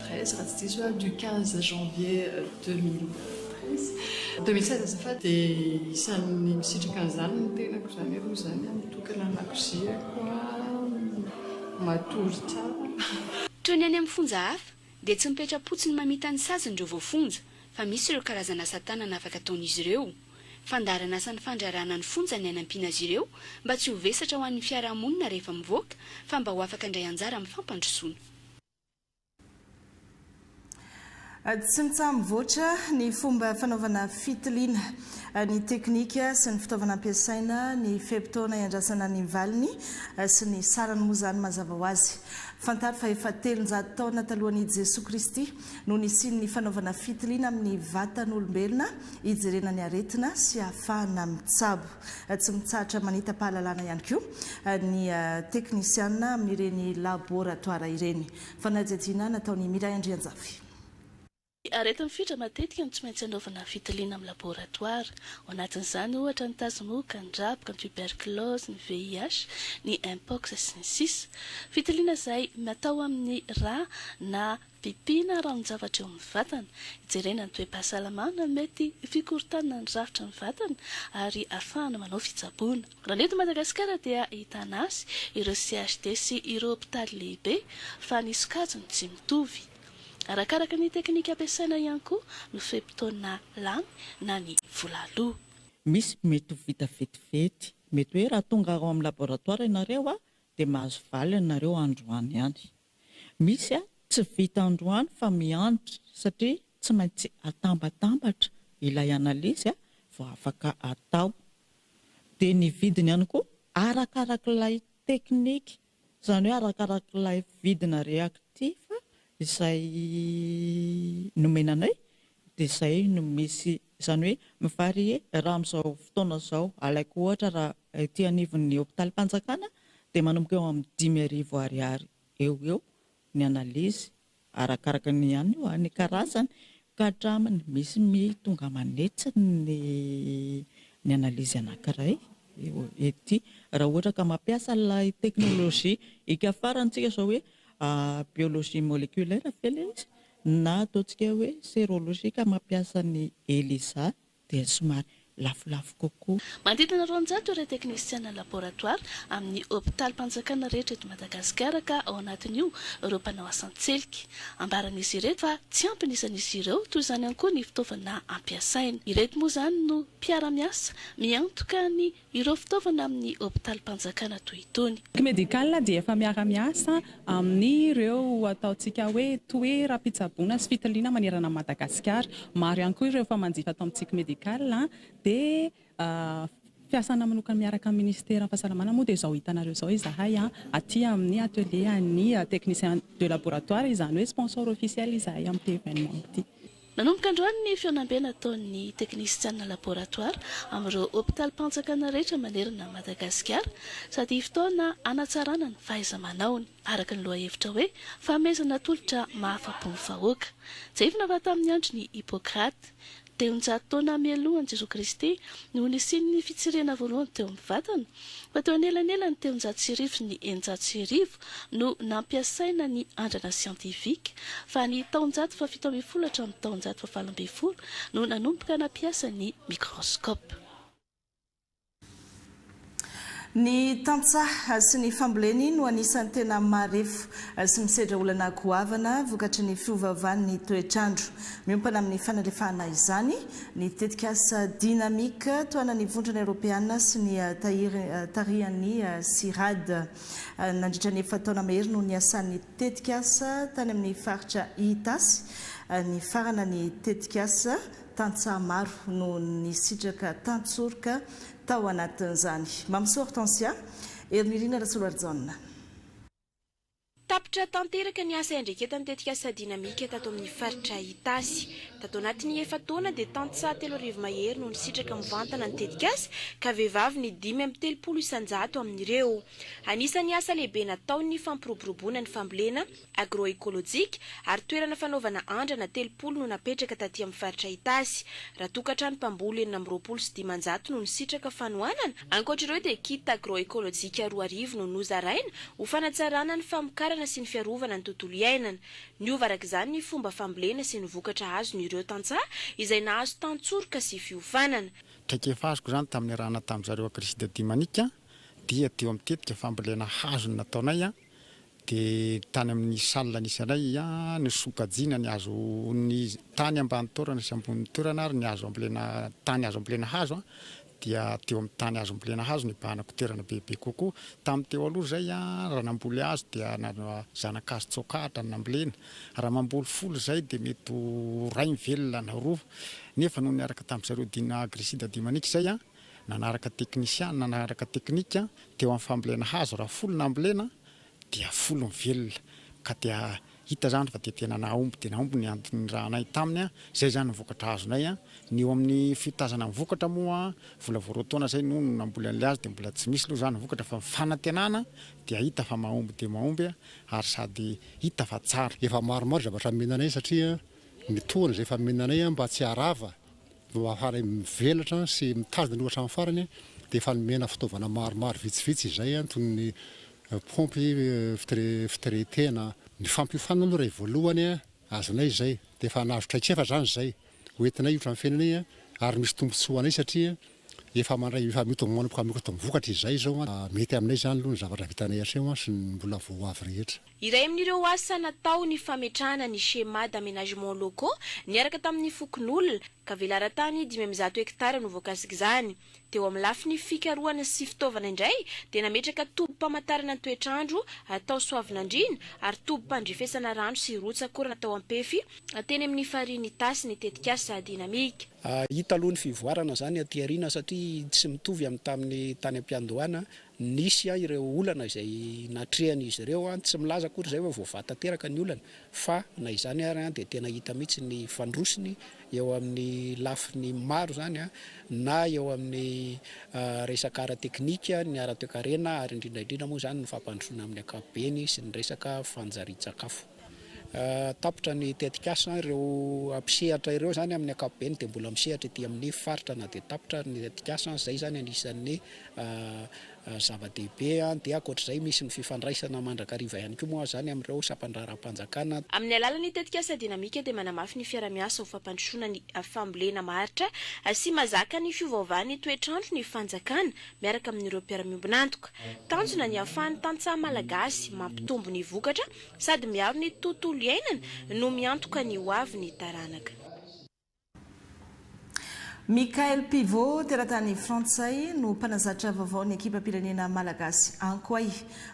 raha tsy diso du 15 janvier 2013 azafady dia isan'ny misitraka an'izany ny tenako zany aloha zany mitokana lakoziko matory tsara
toy ny any amin'ny fonja hafa dia tsy mipetra-potsiny mamita ny saziny ireo voafonja fa misy ireo karazana asa tanana afaka ataon'izy ireo fandarana asa ny fandrarana ny fonja ny hanampiana azy ireo mba tsy ho vesatra ho an'ny fiarahamonina rehefa mivoaka fa mba ho afaka indray anjara amin'ny fampandrosoana.
Tsy mitsamboatra ny fomba fanaovana fitiliana ny teknika sy ny fitaovana ampiasaina ny feptaona iandrasana ny valiny sy ny sarany moa zany mazava ho azy. Fantary fa efa 300 taona talohan'i Jesoa Kristy no nisiny ny fanaovana fitiliana amin'ny vatan'olombelona hijerena ny aretina sy ahafahana mitsabo. Tsy mitsahatra manita-pahalalana ihany koa ny teknisiana amin'ireny laboratoire ireny. Fanajajina nataon'ny Miray Andrianjavy.
Aretin'ny fitra matetika no tsy maintsy anaovana fitiliana amin'ny laboratoire. Ao anatin'izany ohatra ny tazomoka, ny drapoka, ny tuberculose, ny VIH, ny mpox sy ny sisa. Fitiliana izay natao amin'ny rà na pipina ranon-javatra eo amin'ny vatana, hijerena ny toe-pahasalamana mety fikorotana ny rafitra ny vatana ary ahafahana manao fitsaboana. Raha ny eto Madagasikara dia ahitana azy ireo CHD sy ireo hôpitaly lehibe fa ny sokajiny tsy mitovy. Arakaraka ny teknika ampiasaina ihany koa no feptaona lamy na ny volaloha.
Misy mety vita vetivety, mety hoe raha tonga ao amin'ny laboratoire ianareo dia mahazo valy ianareo androany ihany. Misy tsy vita androany fa miandry satria tsy maintsy atambatambatra ilay analizy vao afaka atao. Dia ny vidiny ihany koa arakarak'ilay teknika, izany hoe arakarak'ilay vidina reaktiva izay nomenanay dia izay no misy, izany hoe mivary raha amin'izao fotoana izao alaiko ohatra raha ety anivon'ny hôpitalim-panjakana dia manomboka eo amin'ny 10,000 ariary eo ny analizy arakaraka ny ihany io ny karazany ka hatraminy misy tonga manetsy ny analizy anankiray ety raha ohatra ka mampiasa ilay teknôlôjia ikafarantsika izao hoe biologie moléculaire felezy na ataontsika hoe sérologie ka mampiasa ny ELISA dia somary lafolafo kokoa.
Manodidina 200 ireo teknisiana laboratoire amin'ny hôpitalim-panjakana rehetra eto Madagasikara ka ao anatin'io ireo mpanao asan-tselika. Ambaran'izy ireto fa tsy ampinisan'izy ireo toy izany ihany koa ny fitaovana ampiasaina. Ireto moa izany no mpiara-miasa miantoka ny ireo fitaovana amin'ny hôpitalim-panjakana toy itony.
Médical dia efa miara-miasa amin'ireo ataontsika hoe toeram-pitsaboana sy fitiliana manerana Madagasikara. Maro ihany koa ireo efa manjifa atao amintsika médical dia fiasana manokana miaraka amin'ny ministère fahasalamana moa dia izao hitanareo izao izahay aty amin'ny atelier ny technicien de laboratoire izany hoe sponsor officiel izahay amin'ny événement ity.
Nanomboka androany ny fianambena ataon'ny teknisiana laboratoire amin'ireo hôpitalim-panjakana rehetra manerana Madagasikara sady fotoana hanatsarana ny fahaiza-manaony araka ny lohahevitra hoe fanomezana tolotra mahafapo ny vahoaka. Jaifina va tamin'ny andro ny Hippocrate. 300 taona mialohan'i Jesoa Kristy no nisiny ny fitsirena voalohany teo amin'ny vatana, fa teo anelanelany 300 sy ny 900 no nampiasaina ny andrana siantifika, fa ny taonjato fa 17 hatramin'ny taonjato fa 19 no nanomboka nampiasa ny mikroscope.
Ny tantsaha sy ny famboleny no anisan'ny tena marefo sy misedra olana goavana vokatry ny fiovaovan'ny toetrandro. Miompana amin'ny fanalefahana izany ny tetikasa dinamika toana ny vondrona Europeana sy ny tarihan'ny SIRAD. Nandritra ny efa-taona mahery no niasan'ny tetikasa tany amin'ny faritra Itasy. Ny farana ny tetikasa tantsaha maro no nisitraka tantsoroka tao anatin'izany. Mamso Hortensia, Ernirina Rasoloarjona.
Tapitra tanteraka ny asa endreketan'ny tetikasa dinamika tato amin'ny faritra Itasy. Tato anatin'ny efa-taona dia tantsaha 3 mahery no nisitraka mivantana ny tetikasa ka vehivavy ny 5 isanjato amin'ireo. Anisan'ny asa lehibe nataon'ny fampiroboroboana ny fambolena agroekolodzika ary toerana fanaovana andrana 30 no napetraka taty amin'ny faritra Itasy. Raha tokantrano mpamboly 920 no nisitraka fanohanana. Ankoatr'ireo dia kit agroekolodzika 2 no nozaraina ho fanatsarana ny famokarana sy ny fiarovana ny tontolo iainana. Niova arak'izany ny fomba fambolena sy ny vokatra azo ireo tantsaha izay nahazo tantsoroka sy fiofanana.
Traikefazoko zany tamin'ny rahana tamin'izareo akrisida dimanika dia teo amin'ny tetika fambolena hazo no nataonay dia tany amin'ny salina nisy anay ny sokajiana ny azo ny tany ambany torana sy ambony torana ary ny azo ambolena tany azo ambolena hazo dia teo amin'ny tany azo ambolena hazo ny bahanako toerana bebe kokoa. Tamin'ny teo aloha zay raha namboly hazo dia zanakazo tsokahatra ny nambolena. Raha mamboly folo zay dia mety ray mivelona na roa. Nefa no niaraka tamin'izareo dina agrisida dimanika zay nanaraka teknisian nanaraka teknika teo amin'ny fambolena hazo raha folo nambolena dia folo mivelona ka dia hita zany fa dia tena naomby ny antony rahanay taminy zay zany vokatra azonay ny eo amin'ny fitazana vokatra moa vola voarotaona zay no namboly an'ilay azy dia mbola tsy misy loha zany vokatra fa fanantenana dia hita fa mahomby dia mahomby ary sady hita fa tsara.
Efa maromaro zavatra menanay satria mitohana zay efa menanay mba tsy harava mba hafanay mivelatra sy mitazona ny ohatra amin'ny farany dia efa nomena fitaovana maromaro vitsivitsy izay toy ny pompy fiteretena ny fampiofanana aloha raha voalohany azonay zay dia efa nahazo traikefa zany zay hoentinay iotra amin'ny fiainanay ary misy tombontsoa anay satria efa mandray efa mitomanomboka vokatra izay zao mety aminay zany aloha ny zavatra vitanay hatreo sy ny mbola voa avy rehetra.
Iray amin'ireo asa natao ny fametrahana ny schéma d'aménagement locaux niaraka tamin'ny fokon'olona ka velaran-tany 500 hektara no voakasika izany. Teo amin'ny lafiny fikarohana sy fitaovana indray dia nametraka tobi-pamantarana ny toetrandro atao soavinandrina ary tobi-pandrefesana rano sy rotsakora natao ampefy teny amin'ny fariny Itasy ny tetikasa dinamika.
Hita aloha ny fivoarana zany aty aoriana satria tsy mitovy amin'ny tamin'ny tany am-piandohana nisy ireo olana izay natrehany izy ireo tsy milaza akory zay voavata teraka ny olana fa na izany ary dia tena hita mihitsy ny fandrosiny eo amin'ny lafiny maro zany na eo amin'ny resaka ara-teknika ny ara-toekarena ary indrindraindrindra moa zany ny fampandrosoana amin'ny ankapobeny sy ny resaka fanjarin-tsakafo. Tapitra ny tetikasa ireo ampisehatra ireo zany amin'ny ankapobeny dia mbola misehatra ety amin'ny faritra na dia tapitra ny tetikasa zay zany anisan'ny zava-dehibe dia ankoatr'izay misy ny fifandraisana mandrakariva ihany koa moa zany amin'ireo sampandraram-panjakana.
Amin'ny alalan'ny tetikasa dinamika dia manamafy ny fiara-miasa ho fampandrosoana ny fambolena maharitra sy mazaka ny fiovaovan'ny toetrandro ny fanjakana miaraka amin'ireo mpiara-miombina antoka. Tanjona ny ahafahan'ny tantsaha malagasy mampitombo ny vokatra sady miaro ny tontolo iainana no miantoka ny ho avy ny taranaka.
Michael Pivot teratany Frantsay no mpanazatra vaovao ny ekipa pirenena malagasy Ankoay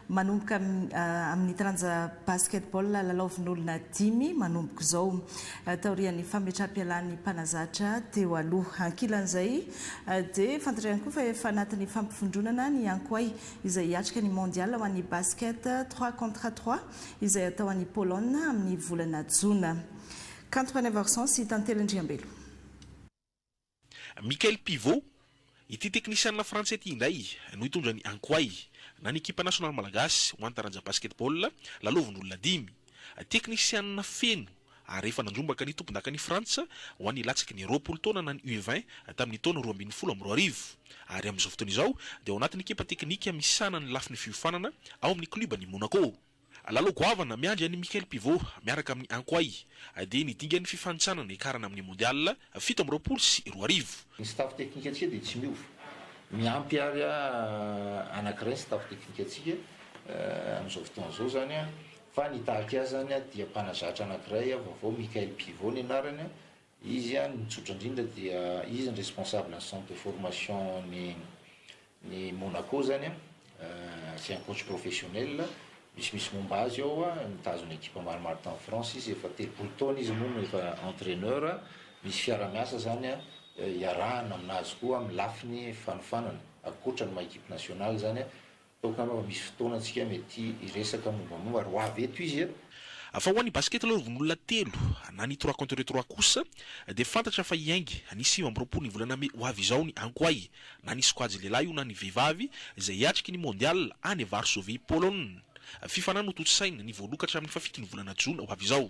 manomboka amin'ny taranja basketball lalaovin'olona 10 manomboka izao taorian'ny fametraha-pialan'ny mpanazatra teo aloha ankilan'izay dia fantarihany koa fa efa anatin'ny fampifondronana ny Ankoay izay hiatrika ny mondial ho an'ny basket 3 contre 3 izay atao an'ny Pologne amin'ny volana Jona. Kanto Panevarson sy Tantelindriambelo.
Michael Pivot ity teknisianina frantsay ity indray no hitondra ny Ankoay na ny ekipa nasionaly malagasy ho antaranja basketball lalaovin'olona 10 teknisianina feno ary efa nanjombaka ny tompon-daka ny Frantsa ho an'ny latsaky ny 20 taona na ny U20 tamin'ny taona 2012 ary amin'izao fotoana izao dia ao anatin'ny ekipa teknika misana ny lafiny fiofanana ao amin'ny klubany Monaco. Lalao goavana miandry any Michael Pivot miaraka amin'ny Ankoay dia nidinga ny fifanitsanana ikarana amin'ny mondial 7 sy 20.
Ny staff teknika atsika dia tsy miova
miampy ary anankiray sy staff teknika atsika amin'izao fotoana zao zany a fa nitahaka azy zany a dia mpanazatra anankiray vaovao Michael Pivot ny anarany izy a nitsotra indrindra dia izy ny responsable ny centre de formation ny Monaco zany a c'est un coach professionnel misy momba azy ao a mitazona équipe maromaro en France izy efa 3 taona izy moa efa entraîneur misy fiara-miasa zany a iarahana aminazy koa amin'ny lafiny fanofanana akotrany ma équipe nationale zany a tokana misy fotoana antsika mety iresaka mombamomba ro avy eto izy
fa ho an'ny basket aloha rovon'olona telo na ny 3 contre 3 kosa dia fantatra fa iaingy anisy 20 volana me ho avy izao ny ankoay na ny squad lehilahy io na ny vehivavy izay hiatriky ny mondial any Varsovie Pologne fifanana no totsaina ny voalokatra amin'ny fafitony volana jona ho avy izao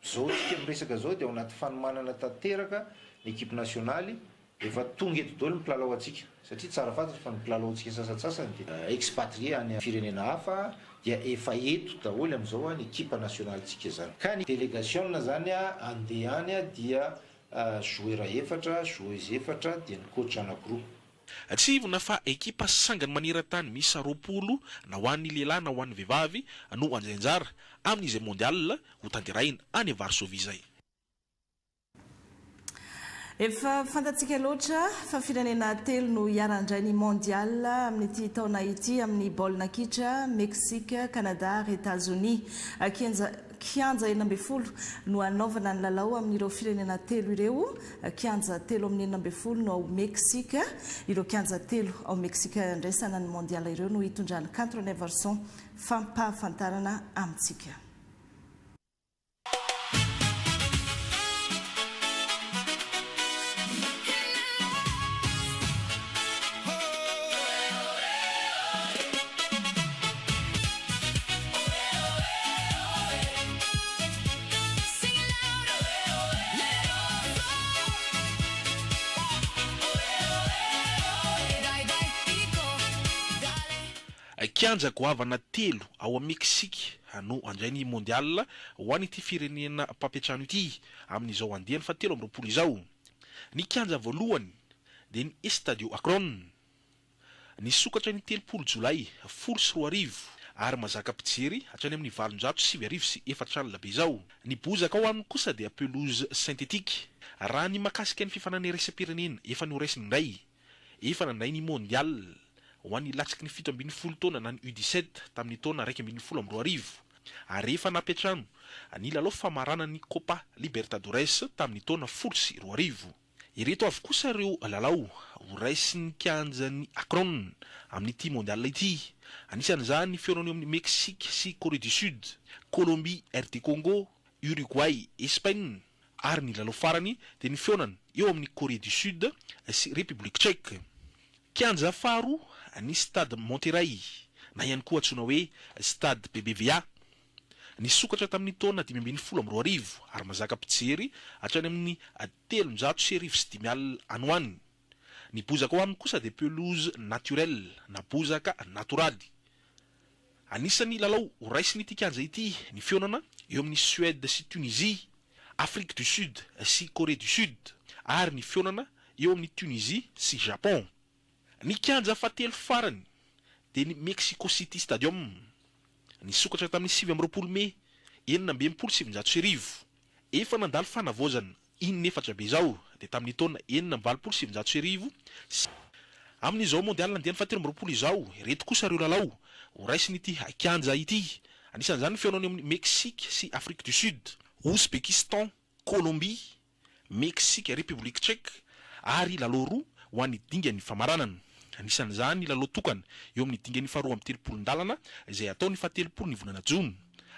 zao tsika miresaka zao dia ao anaty fanomanana tanteraka ny équipe nationale efa tonga eto daholo ny mpilalao atsika satria tsara fantatra fa ny mpilalao atsika sasatsasany dia expatrié any firenena hafa dia efa eto daholo amin'izao ny équipe nationale tsika zany ka ny délégation zany andeha any dia joueur efatra joueuse efatra dia ny coach anankiroa
tsy ivona fa ekipa sangany maneran-tany misy 20 na ho an'ny lehilahy na ho an'ny vehivavy no anjainjara amin'izay mondial ho tanterahina any Varsovie zay.
Efa fantatsika loatra fa firenena telo no hiarandray ny mondial amin'ity taona ity amin'ny baolina kitra Mexique, Canada ary États-Unis. Kianja 12 no anaovana ny lalao amin'ireo firenena telo ireo. Kianja 3 amin'ny 12 no ao Mexique. Ireo kianja 3 ao Mexique andraisana ny mondial ireo no hitondrany Canton Everson fampahafantarana amintsika.
Kianja goavana telo ao Mexique no andrainy mondial ho an'ity firenena mpapetrano ity amin'izao andehany fa 13 izao. Ny kianja voalohany dia ny Estadio Akron ny sokatra ny 30 Jolay 20 ary mazaka mpijery hatrany amin'ny 709 sy 400 be izao. Ny bozaka ao aminy kosa dia pelouse synthétique. Raha ny makasika ny fifanana irasam-pirenena efa noraisiny indray efa nandray ny mondial ho an'ny latsiky ny 17 taona na ny U17 tamin'ny taona 2012 ary efa napetrano ny lalao famarana ny Copa Libertadores tamin'ny taona 20. Ireto avy kosa ireo lalao ho raisin'ny kianjan'ny Akron amin'ity mondial ity. Anisan'izany ny fiorana eo amin'ny Mexique sy Corée du Sud, Colombie, RD Congo, Uruguay, Espagne ary ny lalao farany dia ny fionana eo amin'ny Corée du Sud sy République Tchèque. Kianja faharoa ny Stade Monterrey na ihany koa antsoina hoe Stade BBVA ny sokatra tamin'ny taona 2012 ary mazaka mpijery hatrany amin'ny 305 any hoany. Ny bozaka ao aminy kosa dia pelouse naturelle na bozaka natoraly. Anisan'ny lalao ho raisiny ity kianja ity ny fionana eo amin'ny Suède sy Tunisie, Afrique du Sud sy Corée du Sud ary ny fionana eo amin'ny Tunisie sy Japon. Ny kianja fahatelo farany dia ny Mexico City Stadium ny sokatra tamin'ny 7 Mey 1970 efa nandalo fanavozana 4 be izao dia tamin'ny taona 1970 amin'izao mondial nandeha ny 13 izao. Ireto kosa ireo lalao ho raisin'ity kianja ity. Anisan'izany ny fionana amin'ny Mexique sy Afrique du Sud, Ouzbékistan, Colombie, Mexique, République Tchèque ary lalao roa ho an'ny dingan'ny famaranana. Anisan'izany lalao tokana eo amin'ny dingan'ny faharoa amin'ny 30 izay atao ny 17 ny volana Jona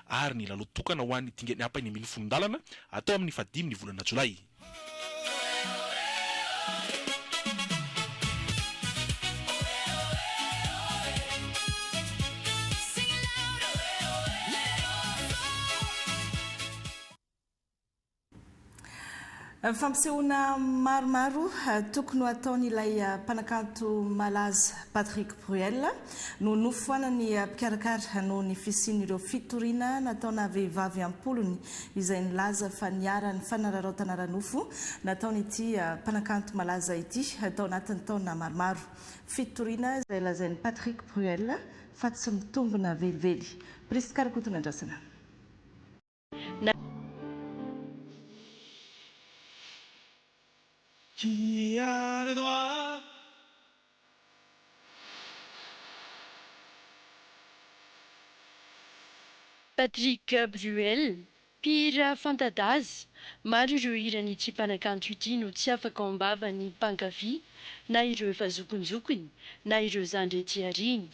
ary ny lalao tokana ho an'ny dingan'ny apany amin'ny 10 atao amin'ny 15 ny volana Jolay.
Fampisehoana maromaro tokony ho ataon'ilay mpanakanto malaza Patrick Bruel no nofoanany mpikarakara no ny fisian'ireo fitoriana nataona vehivavy ampolony izay nilaza fa niara ny fanararaotana ranofo nataon'ity mpanakanto malaza ity atao anatin'ny taona maromaro. Fitoriana izay lazain'ny Patrick Bruel fa tsy mitombona velively. Priska Rakotona andrasana.
Qui a le droit
Patrick Bruel, mpihira fantadaza, maro ireo hiran'ity mpanakanto ity no tsy afaka ambavany mpankafy na ireo efa zokonjokony na ireo zandry ety ariny.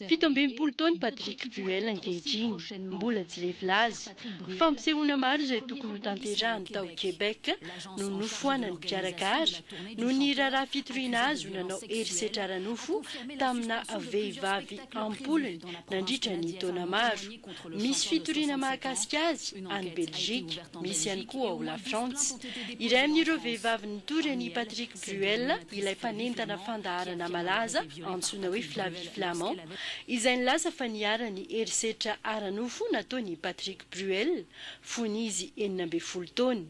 Fito amby enimpolo taona Patrick Bruel ankehitriny, mbola tsy lehilaza. Fampisehoana maro izay tokony ho tanterahany tao Quebec no nofoanany mpikarakara no ny raharaha fitoriana azy nanao herisetra ara-nofo tamina vehivavy ampolony nandritra ny taona maro. Misy fitoriana mahakasika azy any Belgique, misy ihany koa ao la France. Iray amin'ireo vehivavy nitory any Patrick Bruel, ilay mpanentana fandaharana malaza antsoina hoe Flavie Flamand, izay nilaza fa niara-ny herisetra ara-nofo nataony Patrick Bruel, fony izy 40 taona.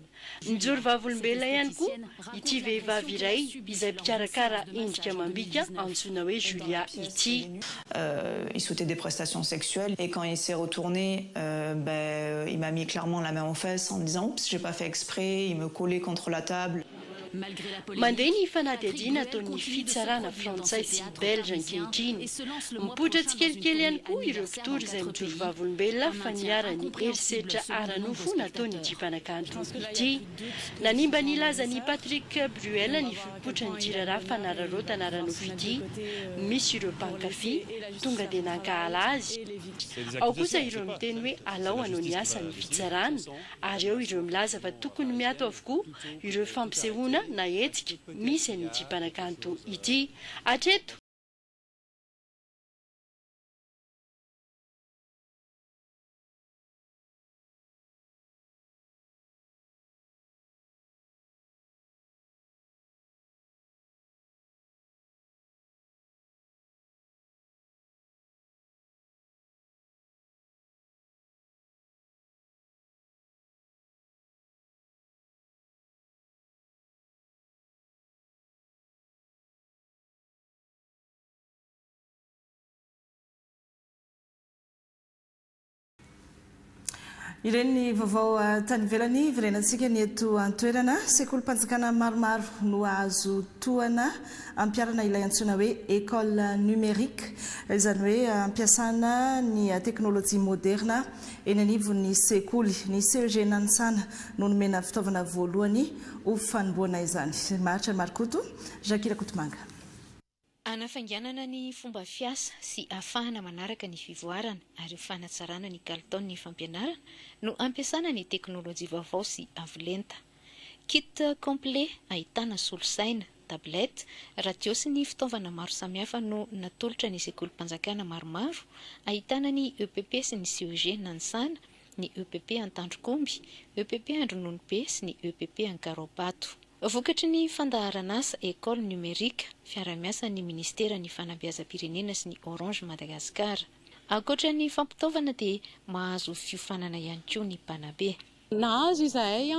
Nijoro vavolombelona ihany koa ity vehivavy iray izay mpikarakara endrika mambika antsoina hoe Julia ity.
Il souhaitait des prestations sexuelles et quand il s'est retourné, il m'a mis clairement la main aux fesses en me disant oups, j'ai pas fait exprès, il me collait contre la table.
Mandeha ny fanadihadiana ataon'ny fitsarana frantsay sy belge ankehitriny. Mipoitra tsikelikely ihany koa ireo mpitory izay mijoro vavolombelona fa niara-ny herisetra ara-nofo nataony ity mpanakanto ity. Nanimba nilaza ny Patrick Bruel ny fipoitra ny raharaha fanararaotana ara-nofo ity. Misy ireo mpankafy tonga dia nankahala azy. Ao kosa ireo miteny hoe alao hanao ny asan'ny fitsarana ary eo ireo milaza fa tokony miato avokoa ireo fampisehoana na hetsika misy an'ity mpanakanto ity. Hatreto
ireny vaovao tany ivelany virenantsika ny eto antoerana sekolim-panjakana maromaro no azo toana ampiarana ilay antsoina hoe école numérique, izany hoe ampiasana ny teknôlôjia moderna eny anivon'ny sekoly. Ny CEG Nansana no nomena fitaovana voalohany ho fanomboana izany. Maritra Marikoto, Jakira Kotomanga.
Anafanganana ny fomba fiasa sy ahafahana manaraka ny fivoarana ary fanatsarana ny kalitao fampianarana no ampiasana ny teknôlôjia vaovao sy avolenta. Kit complet ahitana solosaina, tablette, radio sy ny fitaovana maro samihafa no natolotra ny sekolim-panjakana maromaro, ahitana ny EPP sy ny CEG Nansana, ny EPP Antandrokomby, EPP Andrononibe sy ny EPP Ankaropato. Vokatry ny fandaharan'asa école numérique, fiara-miasa ny ministera ny fanabeazam-pirenena sy ny Orange Madagascar. Ankoatra ny fampitaovana dia mahazo fiofanana ihany koa ny mpanabe.
Nahazo izahay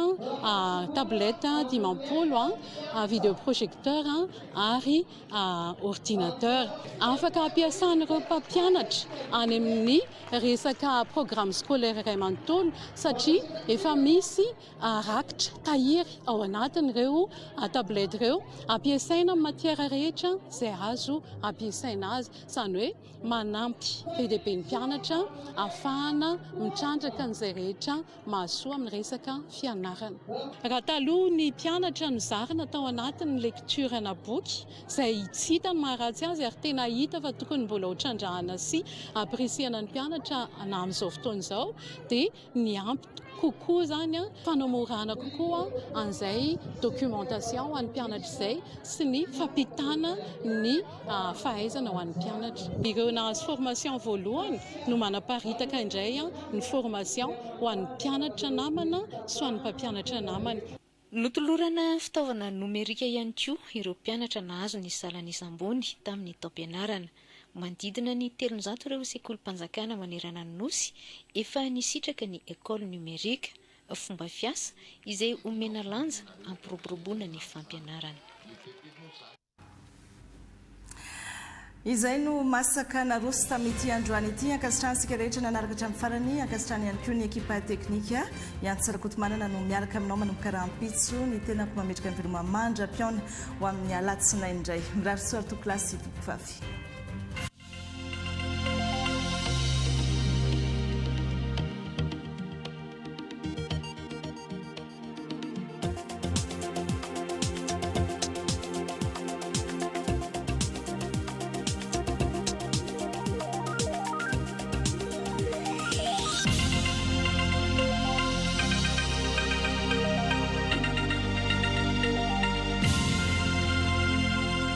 tablette 10 vidéoprojecteur ary ordinateur. Afaka ampiasan'ireo mpampianatra any amin'ny resaka programme scolaire iray manontolo satria efa misy rakitra tahiry ao anatin'ireo tablette ireo ampiasaina amin'ny matière rehetra izay azo ampiasaina azy, izany hoe manampy be dia be ny mpianatra ahafahana mitrandraka an'izay rehetra mahasoa amin'ny resaka fianarana. Raha taloha ny mpianatra no zarina tao anatin'ny lecture na boky izay tsy hita ny maharatsy azy ary tena hita fa tokony mbola ho trandrahana sy apresiana ny mpianatra na amin'izao fotoana izao dia ny ampy kokoa zany a fanamorana kokoa an'izay documentation ho an'ny mpianatra izay sy ny fampitana ny fahaizana ho an'ny mpianatra. Ireo nahazo formation voalohany no manaparitaka indray ny formation ho an'ny mpianatra namana sy ho an'ny mpampianatra namany.
Notolorana fitaovana nomerika ihany koa ireo mpianatra nahazo ny salan'isam-bony tamin'ny taom-pianarana. Manodidina ny 300 ireo sekolim-panjakana manerana ny nosy efa nisitraka ny ekôly numerika, fomba fiasa izay omena lanja ampiroboroboana ny fampianarana.
Izay no masaka naroso tamin'ity androany ity ankasitrahantsika rehetra nanaraka hatramin'ny farany ankasitrahany ihany koa ny ekipa teknika Yantsarakotomanana no miaraka aminao manomboka rahampitso ny tenako mametraka ny veloma mandra-piaona ho amin'ny alatsinainy indray mirary soarito klasy Fafy.